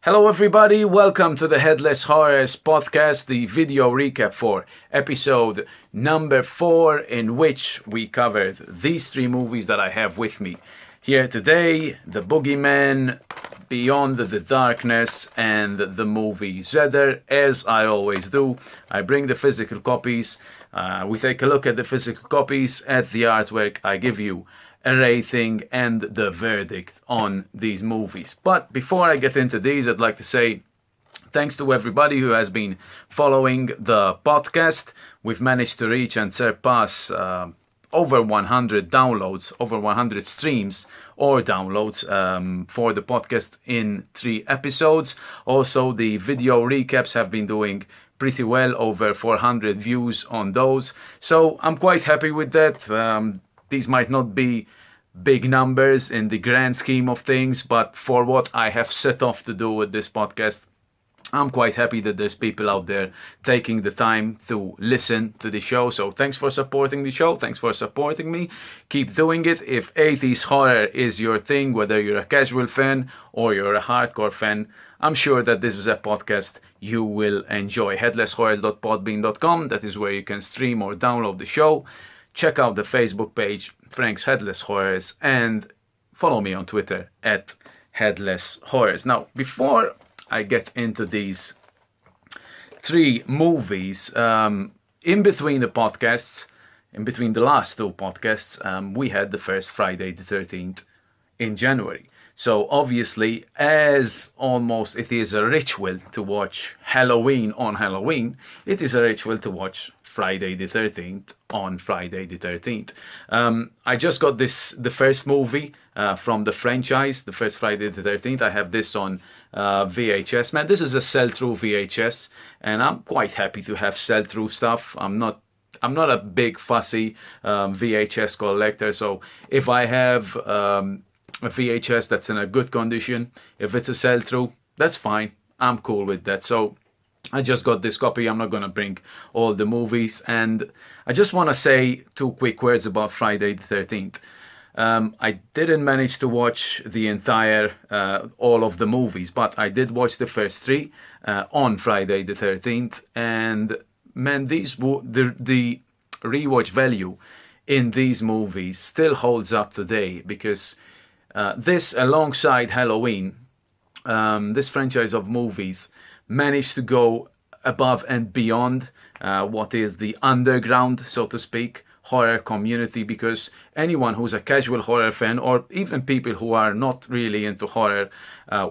Hello everybody, welcome to the Headless Horrors podcast, the video recap for episode number 4, in which we covered these 3 movies that I have with me here today: the Bogey Man, Beyond the Darkness, and the movie Zeder. As I always do, I bring the physical copies, we take a look at the physical copies, at the artwork, I give you a rating and the verdict on these movies. But before I get into these, I'd like to say thanks to everybody who has been following the podcast. We've managed to reach and surpass over 100 downloads, over 100 streams or downloads for the podcast in 3 episodes. Also, the video recaps have been doing pretty well, over 400 views on those. So I'm quite happy with that. These might not be big numbers in the grand scheme of things, but for what I have set off to do with this podcast, I'm quite happy that there's people out there taking the time to listen to the show. So thanks for supporting the show. Thanks for supporting me. Keep doing it. If 80s horror is your thing, whether you're a casual fan or you're a hardcore fan, I'm sure that this is a podcast you will enjoy. Headlesshorrors.podbean.com. That is where you can stream or download the show. Check out the Facebook page, Frank's Headless Horrors, and follow me on Twitter at Headless Horrors. Now, before I get into these 3 movies, in between the podcasts, in between the last 2 podcasts, we had the first Friday the 13th in January. So obviously, as almost it is a ritual to watch Halloween on Halloween, it is a ritual to watch Friday the 13th on Friday the 13th. I just got the first movie from the franchise, the first Friday the 13th. I have this on VHS. Man, this is a sell-through VHS, and I'm quite happy to have sell-through stuff. I'm not a big fussy VHS collector, so if I have a VHS that's in a good condition, if it's a sell-through, that's fine. I'm cool with that. So I just got this copy. I'm not going to bring all the movies, and I just want to say 2 quick words about Friday the 13th. I didn't manage to watch the entire all of the movies, but I did watch the first 3 on Friday the 13th, and man, the rewatch value in these movies still holds up today, because this, alongside Halloween, this franchise of movies managed to go above and beyond what is the underground, so to speak, horror community, because anyone who's a casual horror fan, or even people who are not really into horror,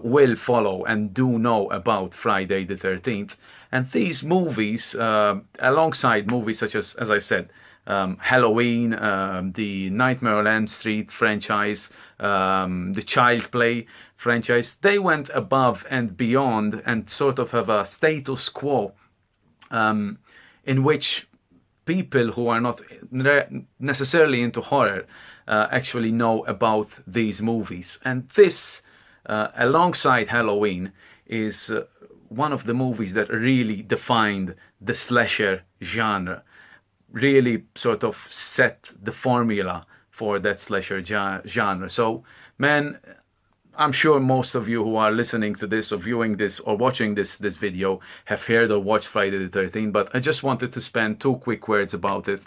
will follow and do know about Friday the 13th. And these movies, alongside movies such as I said, Halloween, the Nightmare on Elm Street franchise, the Child Play franchise, they went above and beyond and sort of have a status quo in which people who are not necessarily into horror actually know about these movies. And this, alongside Halloween, is one of the movies that really defined the slasher genre, really sort of set the formula for that slasher genre. So, man, I'm sure most of you who are listening to this or viewing this or watching this video have heard or watched Friday the 13th, but I just wanted to spend 2 quick words about it,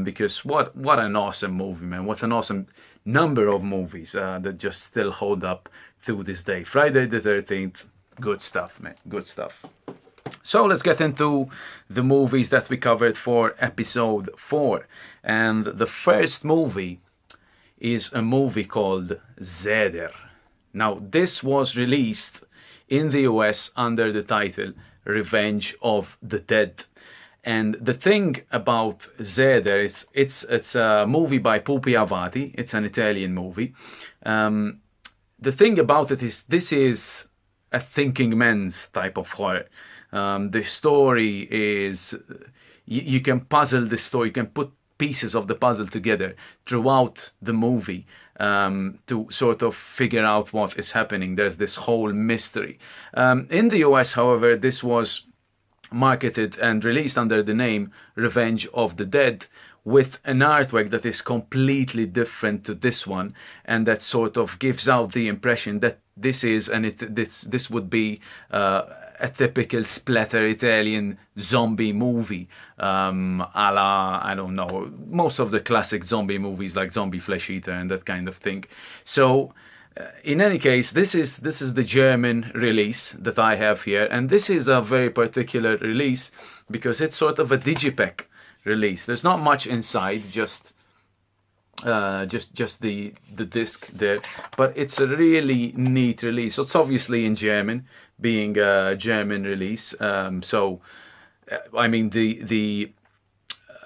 because what an awesome movie, man. What an awesome number of movies that just still hold up to this day. Friday the 13th, good stuff, man, good stuff. So let's get into the movies that we covered for episode 4. And the first movie is a movie called Zeder. Now, this was released in the US under the title Revenge of the Dead. And the thing about Zeder is it's a movie by Pupi Avati. It's an Italian movie. The thing about it is this is a thinking man's type of horror. The story is, you can puzzle the story, you can put pieces of the puzzle together throughout the movie to sort of figure out what is happening. There's this whole mystery. In the US, however, this was marketed and released under the name Revenge of the Dead, with an artwork that is completely different to this one, and that sort of gives out the impression that this is, and this would be a typical splatter Italian zombie movie, a la, I don't know, most of the classic zombie movies like Zombie Flesh Eater and that kind of thing. So in any case, this is the German release that I have here, and this is a very particular release because it's sort of a digipack release. There's not much inside, just the disc there, but it's a really neat release. So it's obviously in German, being a German release. So I mean the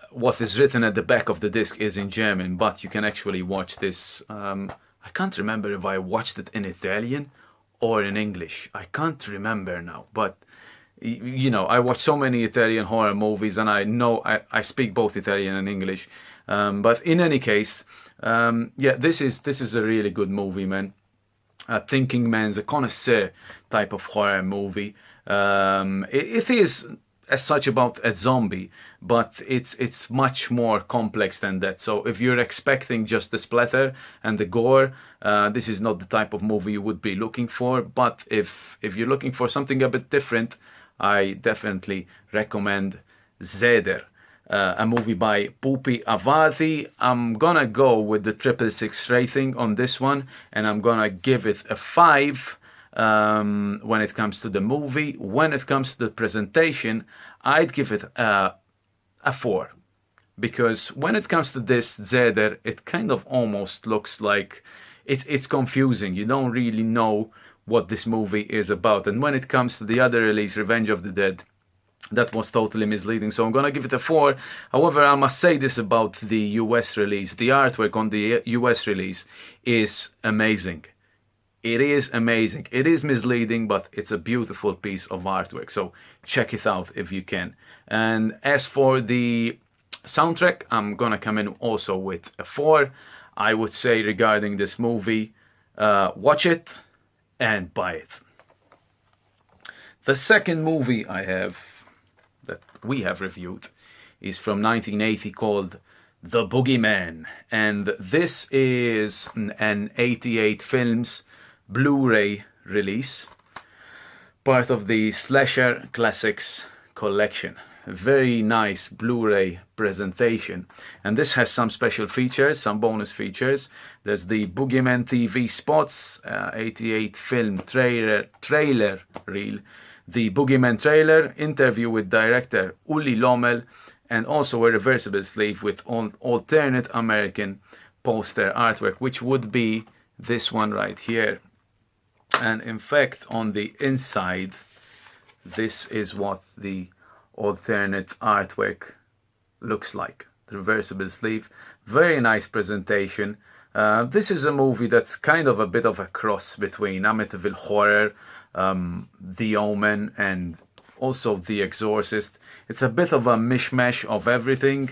what is written at the back of the disc is in German, but you can actually watch this. I can't remember if I watched it in Italian or in English. I can't remember now, but you know, I watch so many Italian horror movies, and I know I speak both Italian and English. But in any case, yeah, this is a really good movie, man. Thinking Man's a connoisseur type of horror movie. It is as such about a zombie, but it's much more complex than that. So if you're expecting just the splatter and the gore, this is not the type of movie you would be looking for. But if you're looking for something a bit different, I definitely recommend Zeder, a movie by Pupi Avati. I'm gonna go with the 666 rating on this one, and I'm gonna give it a 5 when it comes to the movie. When it comes to the presentation, I'd give it a 4, because when it comes to this Zeder, it kind of almost looks like it's confusing. You don't really know what this movie is about. And when it comes to the other release, Revenge of the Dead, that was totally misleading. So I'm gonna give it a 4. However, I must say this about the US release. The artwork on the US release is amazing. It is amazing. It is misleading, but it's a beautiful piece of artwork. So check it out if you can. And as for the soundtrack, I'm gonna come in also with a 4. I would say regarding this movie, watch it and buy it. The second movie I have, that we have reviewed, is from 1980, called The Boogeyman. And this is an 88 Films Blu-ray release, part of the Slasher Classics collection. A very nice Blu-ray presentation, and this has some special features, some bonus features. There's the Boogeyman TV spots, 88 film trailer reel, the Boogeyman trailer, interview with director Uli Lommel, and also a reversible sleeve with alternate American poster artwork, which would be this one right here. And in fact, on the inside, this is what the alternate artwork looks like. The reversible sleeve, very nice presentation. This is a movie that's kind of a bit of a cross between Amityville Horror, The Omen, and also The Exorcist. It's a bit of a mishmash of everything.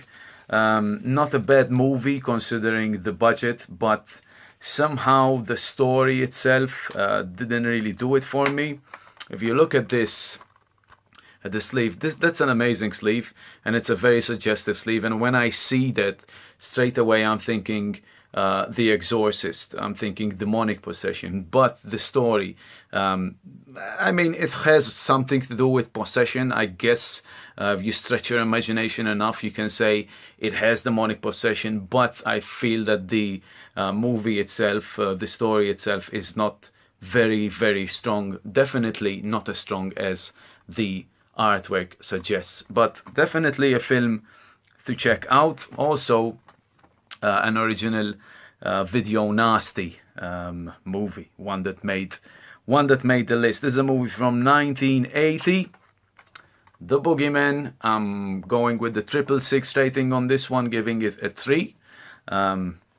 Not a bad movie considering the budget, but somehow the story itself didn't really do it for me. If you look at this, at the sleeve, that's an amazing sleeve, and it's a very suggestive sleeve. And when I see that, straight away I'm thinking The Exorcist, I'm thinking demonic possession. But the story, I mean, it has something to do with possession, I guess. If you stretch your imagination enough, you can say it has demonic possession. But I feel that the movie itself, the story itself, is not very, very strong. Definitely not as strong as the artwork suggests, but definitely a film to check out. Also, an original Video Nasty movie, one that made the list. This is a movie from 1980. The Boogeyman. I'm going with the 666 rating on this one, giving it a 3,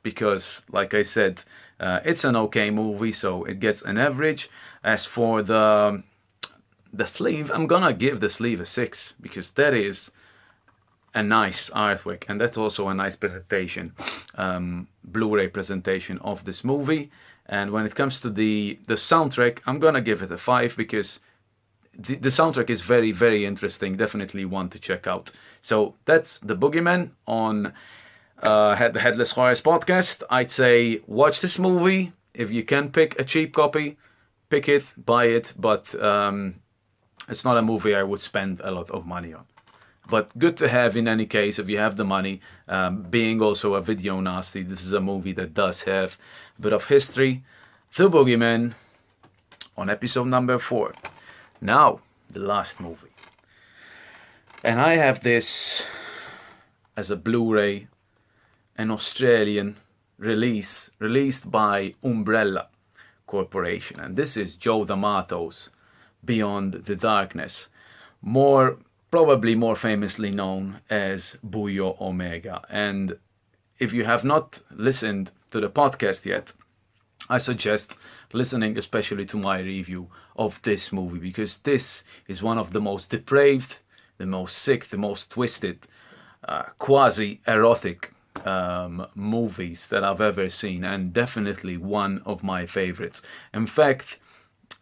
because, like I said, it's an okay movie, so it gets an average. As for the sleeve, I'm gonna give the sleeve a 6, because that is a nice artwork, and that's also a nice presentation, Blu-ray presentation of this movie. And when it comes to the soundtrack, I'm gonna give it a 5, because the soundtrack is very, very interesting. Definitely one to check out. So that's The Boogeyman on had the Headless Horrors podcast. I'd say watch this movie. If you can pick a cheap copy, pick it, buy it. But it's not a movie I would spend a lot of money on. But good to have in any case if you have the money. Being also a video nasty, this is a movie that does have a bit of history. The Bogey Man on episode number 4. Now, the last movie. And I have this as a Blu-ray, an Australian release, released by Umbrella Corporation. And this is Joe D'Amato's Beyond the Darkness. Probably more famously known as Buio Omega. And if you have not listened to the podcast yet, I suggest listening especially to my review of this movie, because this is one of the most depraved, the most sick, the most twisted, quasi-erotic movies that I've ever seen, and definitely one of my favorites. In fact,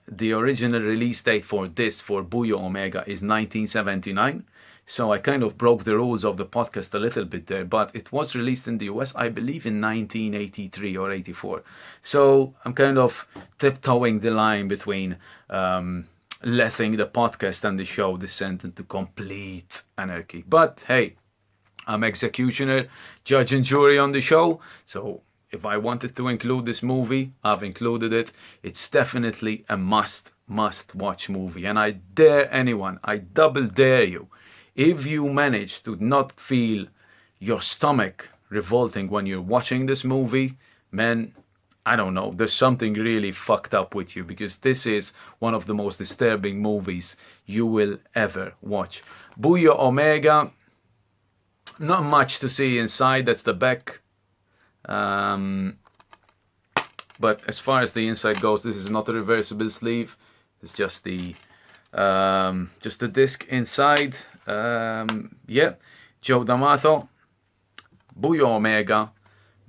the original release date for this, for Buio Omega, is 1979. So I kind of broke the rules of the podcast a little bit there, but it was released in the US, I believe, in 1983 or 84. So I'm kind of tiptoeing the line between letting the podcast and the show descend into complete anarchy. But hey, I'm executioner, judge and jury on the show, so if I wanted to include this movie, I've included it. It's definitely a must watch movie. And I dare anyone, I double dare you, if you manage to not feel your stomach revolting when you're watching this movie, man, I don't know, there's something really fucked up with you, because this is one of the most disturbing movies you will ever watch. Buio Omega, not much to see inside, that's the back. But as far as the inside goes, this is not a reversible sleeve. It's just the disc inside. Yeah, Joe D'Amato, Buio Omega,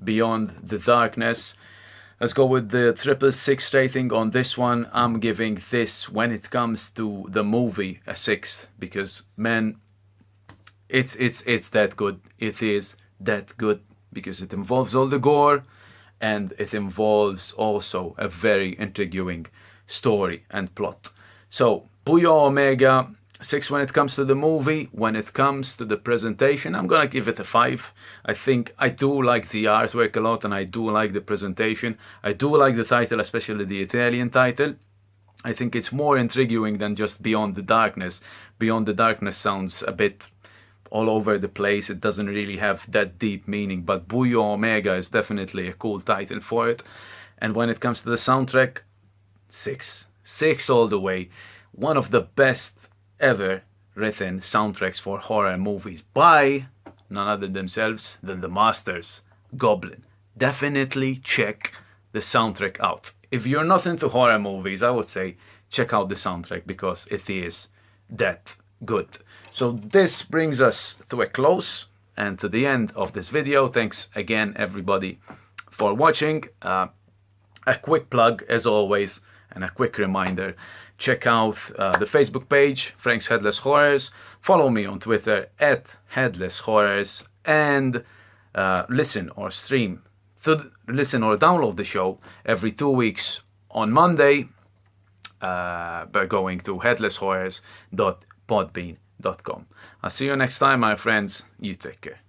Beyond the Darkness. Let's go with the 666 rating on this one. I'm giving this, when it comes to the movie, a 6, because man, it's that good. It is that good, because it involves all the gore, and it involves also a very intriguing story and plot. So, Buio Omega, 6 when it comes to the movie. When it comes to the presentation, I'm gonna give it a 5. I think I do like the artwork a lot, and I do like the presentation. I do like the title, especially the Italian title. I think it's more intriguing than just Beyond the Darkness. Beyond the Darkness sounds a bit all over the place. It doesn't really have that deep meaning, but Buio Omega is definitely a cool title for it. And when it comes to the soundtrack, 6 all the way. One of the best ever written soundtracks for horror movies by none other themselves than the masters, Goblin. Definitely check the soundtrack out. If you're not into horror movies, I would say check out the soundtrack, because it is that good. So this brings us to a close and to the end of this video. Thanks again, everybody, for watching. A quick plug, as always, and a quick reminder. Check out the Facebook page, Frank's Headless Horrors. Follow me on Twitter at Headless Horrors. And listen or download the show every 2 weeks on Monday by going to headlesshorrors.podbean.com. I'll see you next time, my friends. You take care.